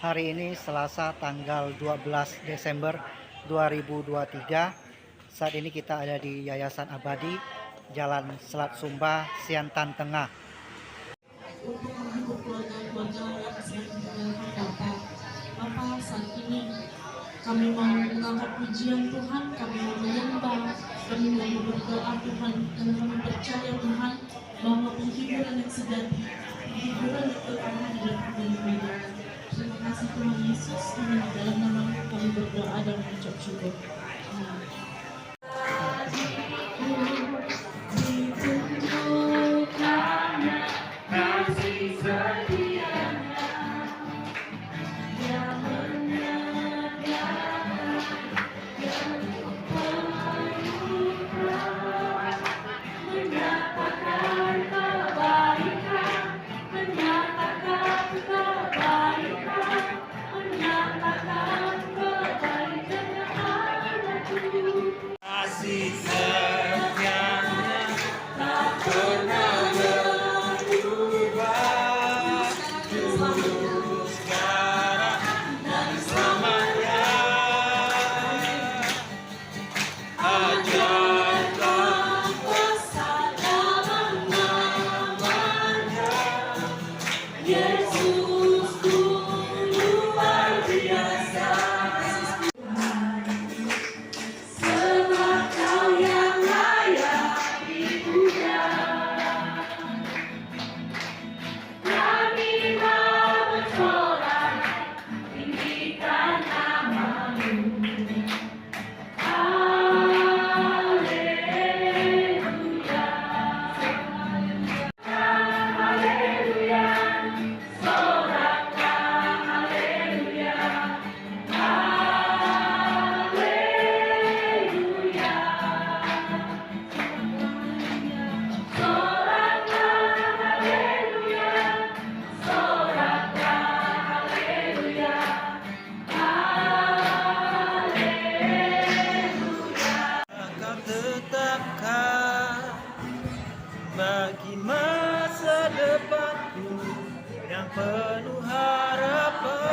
Hari ini Selasa tanggal 12 Desember 2023. Saat ini kita ada di Yayasan Abadi, Jalan Selat Sumba, Siantan Tengah. Untuk menghibur keluarga-keluarga yang sedang meninggalkan Bapak. Bapak, saat ini kami mau mengangkat pujian Tuhan, kami mau menyembah, kami mau berdoa Tuhan, dan kami percaya Tuhan bahwa penghiburan yang sejati, penghiburan yang utama datang dari Tuhan. Terima kasih Tuhan Yesus, kami di dalam nama kami berdoa dan mengucap syukur. Amin. Kasih setianya tak pernah berubah, dulu, sekarang, dan selamanya. Ajarkan besar dalam namanya, Yesusku luar biasa. Bagi masa depanku yang penuh harapan.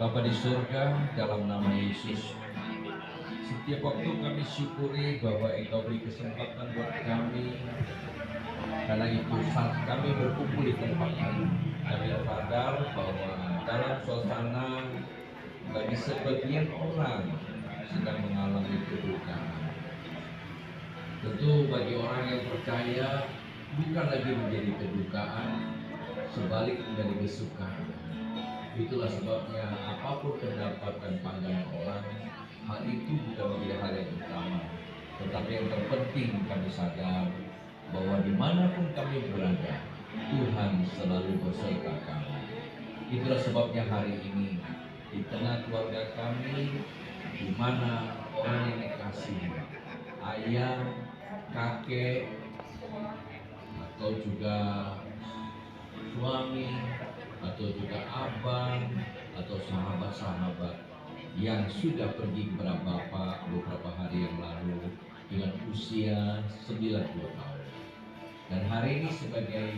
Bapa di surga, dalam nama Yesus, setiap waktu kami syukuri bahwa Engkau beri kesempatan buat kami. Karena itu saat kami berkumpul di tempat ini, kami sadar bahwa dalam suasana bagi sebagian orang sedang mengalami kedukaan. Tentu bagi orang yang percaya bukan lagi menjadi kedukaan, sebalik menjadi kesukaan. Itulah sebabnya apapun pendapat dan pandangan orang, hal itu bukan menjadi hal yang utama. Tetapi yang terpenting kami sadar bahwa dimanapun kami berada, Tuhan selalu beserta kami. Itulah sebabnya hari ini di tengah keluarga kami, di mana orang yang dikasihi, ayah, kakek, atau juga suami, atau juga abang, atau sahabat-sahabat yang sudah pergi kepada Bapak beberapa hari yang lalu dengan usia 90 tahun. Dan hari ini sebagai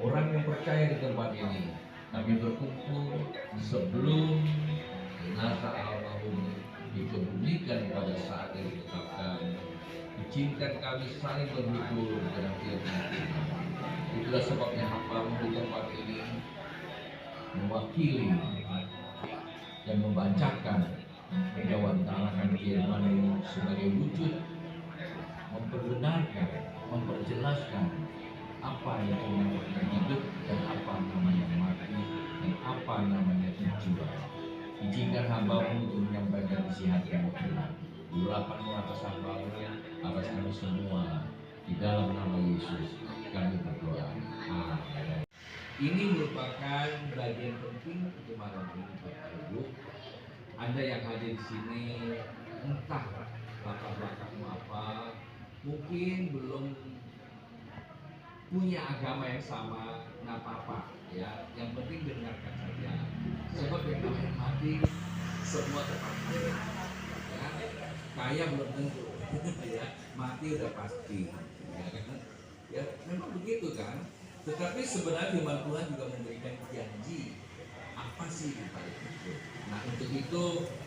orang yang percaya di tempat ini, kami berkumpul sebelum jenazah almarhum dikebumikan pada saat yang ditetapkan. Izinkan kami saling berhibur dengan firman Tuhan. Itulah sebabnya hamba di tempat ini mewakili dan membacakan menjawantarakan firman sebagai wujud memperbenarkan, memperjelaskan apa yang namanya hidup dan apa namanya mati dan apa namanya tujuan. Izinkan hamba-Mu untuk menyampaikan isi hati Tuhan. urapanmu atas hambamu, atas kami semua. Di dalam nama Yesus kami berdoa. Amin. Ini merupakan bagian penting untuk malam ini, Bapak Ibu. Anda yang hadir di sini, entah latar belakangmu apa, mungkin belum punya agama yang sama, nggak apa-apa ya. Yang penting dengarkan saja. Sebab yang namanya mati semua terpasti. Ya, kaya belum tentu, ya. Mati udah pasti. Ya, kan? Ya memang begitu kan. Tetapi sebenarnya firman Tuhan juga memberikan janji. Apa sih di balik itu? Nah untuk itu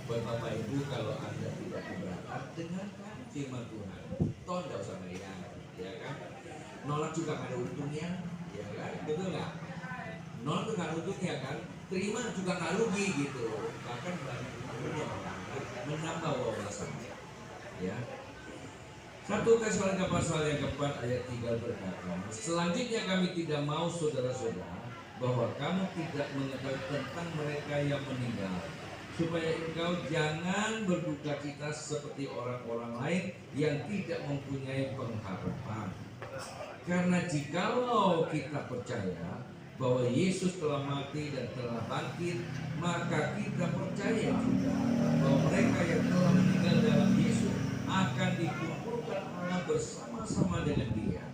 buat Bapak Ibu, kalau Anda tidak keberatan, dengarkan firman Tuhan. Toh tidak usah meriang, ya kan? Nolak juga nggak ada untungnya, ya kan? Betul nggak? Nolak juga nggak ada untungnya kan? Terima juga nggak rugi gitu. Bahkan banyak untungnya orang menambah wawasan. Ya. 1 Tesalonika pasal yang keempat ayat 3 berkata, selanjutnya kami tidak mau saudara-saudara bahwa kamu tidak mengetahui tentang mereka yang meninggal, supaya engkau jangan berduka cita seperti orang-orang lain yang tidak mempunyai pengharapan. Karena jikalau kita percaya bahwa Yesus telah mati dan telah bangkit, maka kita percaya juga bahwa mereka yang telah meninggal dalam Yesus akan dikumpulkan Allah bersama-sama dengan Dia.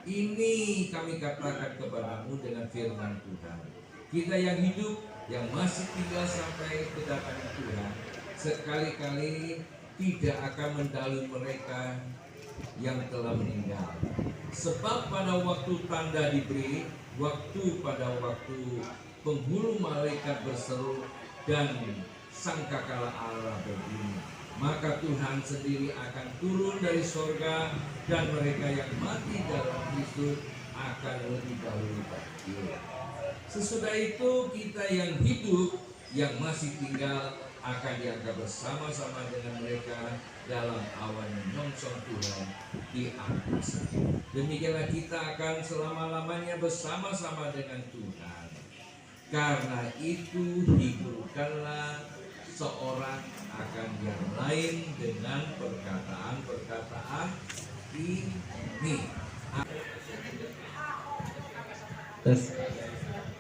Ini kami katakan kepadamu dengan firman Tuhan. Kita yang hidup, yang masih tinggal sampai kedatangan Tuhan, sekali-kali tidak akan mendahului mereka yang telah meninggal. Sebab pada waktu tanda diberi, pada waktu penghulu malaikat berseru dan sangkakala Allah berbunyi, maka Tuhan sendiri akan turun dari sorga dan mereka yang mati dalam Kristus akan lebih dahulu bangkit. Sesudah itu kita yang hidup, yang masih tinggal akan diangkat bersama-sama dengan mereka dalam awan menyongsong Tuhan di atas. Demikianlah kita akan selama-lamanya bersama-sama dengan Tuhan. Karena itu hiburkanlah seorang akan yang lain dengan perkataan-perkataan ini.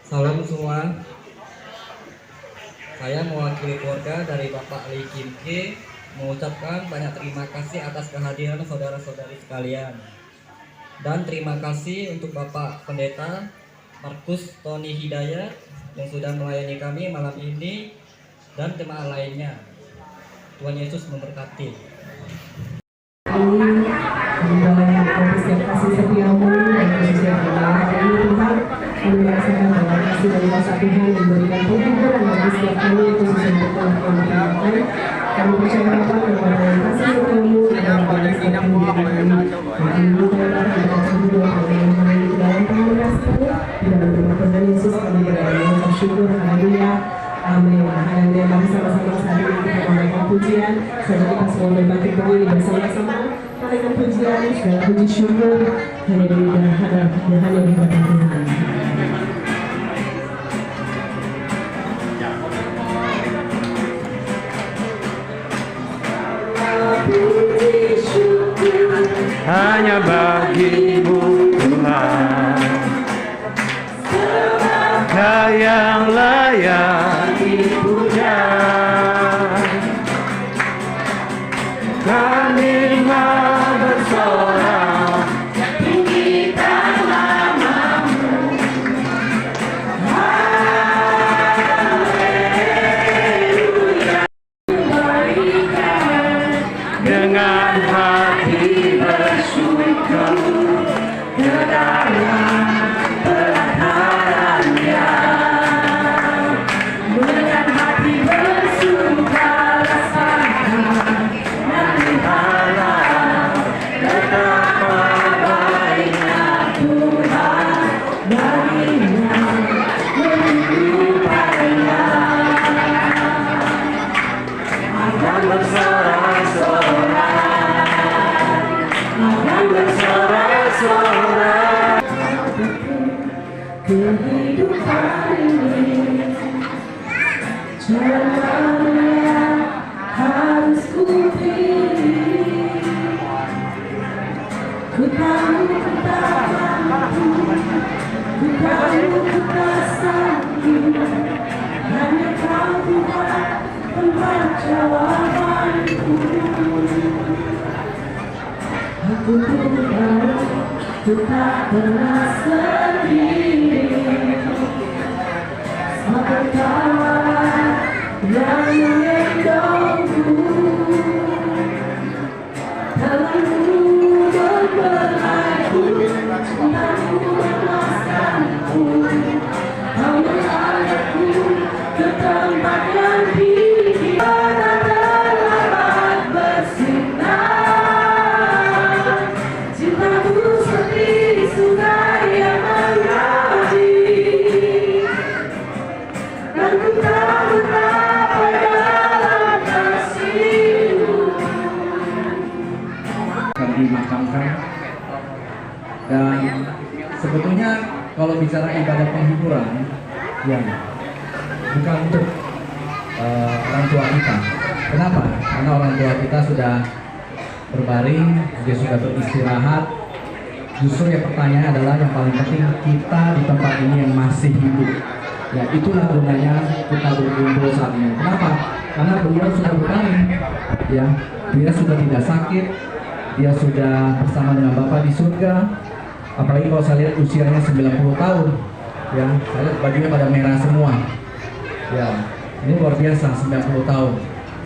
Salam semua. Saya mewakili keluarga dari Bapak Lee Kim Ki mengucapkan banyak terima kasih atas kehadiran saudara-saudari sekalian. Dan terima kasih untuk Bapak Pendeta Markus Tony Hidayat yang sudah melayani kami malam ini dan jemaah lainnya. Tuhan Yesus memberkati. Setiap kasih setiamu dan khususnya kepada ini Tuhan, kami merasakan bahwa kasih dari kuasa Tuhan memberikan penghiburan bagi setiap kami, khususnya untuk telah kami terima. Kami percaya Bapa kepada kasih setiamu dan kepada setiap kehidupan kami. Kami minta kita terhidup dengan dalam pengharapan di dalam nama Tuhan Yesus kami berdoa syukur, haleluya. Amin. Haleluya. Mari sama-sama saat ini kita menaikkan pujian. Saja kita semua berbangkit berdiri bersama-sama menaikkan pujian, segala puji syukur hanya di hadapan Tuhan. hanya bagimu Tuhan, Kau yang layak dipuja. Kami mau bersorak tinggikan namamu, haleluya. Dengan hati bersyukur ke dalam pelatarannya, dengan hati bersuka rasakan dari Allah betapa baiknya Tuhan baginya menghidupkannya. Akan bersorak-sorak kehidupan ini, jalannya harus ku pilih. tahu kekasaanku, hanya kau buat tempat jawabanku. Aku tahu ku tak pernah sendiri, sama kawan yang mengendongku. Tanganmu membelaiku, tanganmu melepaskanku, kau menarikku ke tempat yang tinggi. Pada terlambat bersinar, cintamu seperti sungai yang mengalir, dan ku tak betapa dalam kasihmu. Akan dimakamkan. Dan sebetulnya kalau bicara ibadah penghiburan, ya bukan untuk orang tua kita. Kenapa? Karena orang tua kita sudah berbaring, dia sudah beristirahat. Justru yang pertanyaan adalah yang paling penting, kita di tempat ini yang masih hidup. Ya, itulah gunanya kita berkumpul saat ini. Kenapa? Karena beliau sudah berbaring, ya, dia sudah tidak sakit, dia sudah bersama dengan Bapa di surga. Apalagi kalau saya lihat usianya 90 tahun, ya, saya lihat bajunya pada merah semua. Ya, ini luar biasa, 90 tahun.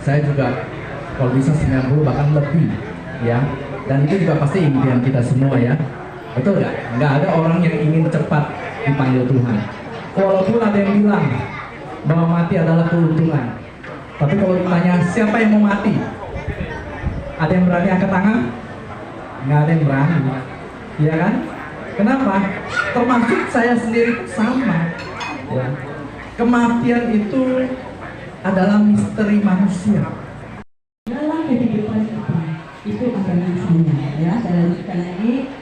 Saya juga kalau bisa 90 bahkan lebih, ya. Dan itu juga pasti impian kita semua, ya. Betul nggak? Nggak ada orang yang ingin cepat dipanggil Tuhan. Walaupun ada yang bilang bahwa mati adalah keuntungan, tapi kalau ditanya siapa yang mau mati, ada yang berani angkat tangan? Nggak ada yang berani, ya kan? Kenapa? Termasuk saya sendiri sama. Ya. Kematian itu adalah misteri manusia. Dalam kehidupan kita itu ada masanya, ya. Saya lanjutkan lagi.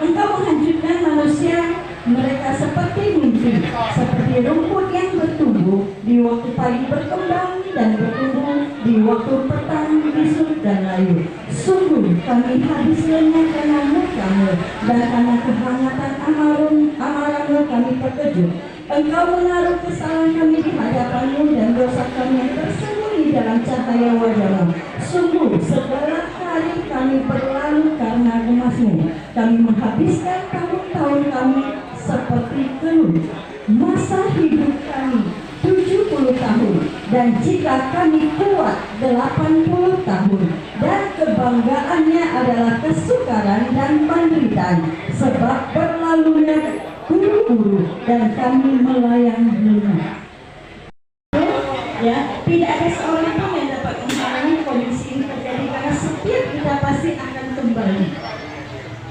Engkau menghancurkan manusia, mereka seperti mimpi, seperti rumput yang bertumbuh di waktu pagi berkembang dan bertumbuh di waktu petang bisu dan layu. Sungguh kami habis lenyap karena murka-Mu, dan karena kehangatan amarah-Mu kami terkejut. Engkau menaruh kesalahan kami di hadapan-Mu dan dosa kami yang tersembunyi dalam cahaya wajah-Mu. Sungguh segala hari kami berlalu karena gemas-Mu. Kami menghabiskan tahun-tahun kami seperti keluh. Masa hidup kami 70 tahun, dan jika kami kuat 80 tahun, dan kebanggaannya adalah kesukaran dan penderitaan, sebab berlalunya buru-buru dan kami melayang lenyap. Ya, tidak ada seorang pun yang dapat menghalangi kondisi ini terjadi, karena setiap kita pasti akan kembali.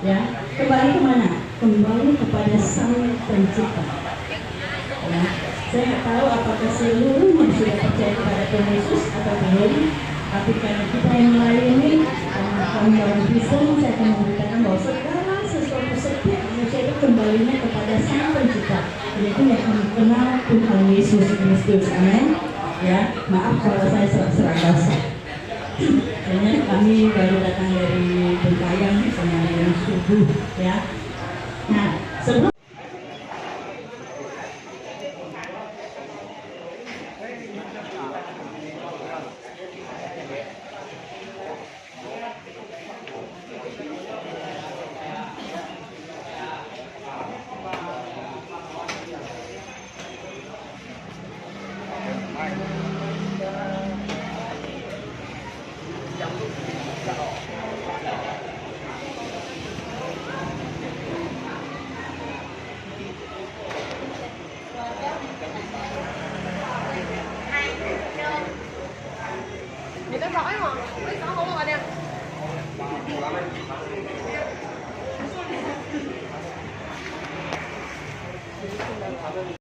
Ya, kembali kemana? Kembali kepada Sang Pencipta. Ya, saya nggak tahu apakah seluruhnya sudah percaya kepada Tuhan Yesus atau belum, tapi karena kita yang melayani, kami orang Kristen, saya akan memberitakan bahwa segala sesuatu, setiap manusia itu kembalinya kepada Sang Pencipta, yaitu yang kami kenal Tuhan Yesus Kristus. Amin. Ya, maaf kalau saya serak basah. Kayaknya kami baru datang dari Bengkayang sama yang subuh, ya. Nah, sebelum Người ta nói mà, biết sao không có anh em.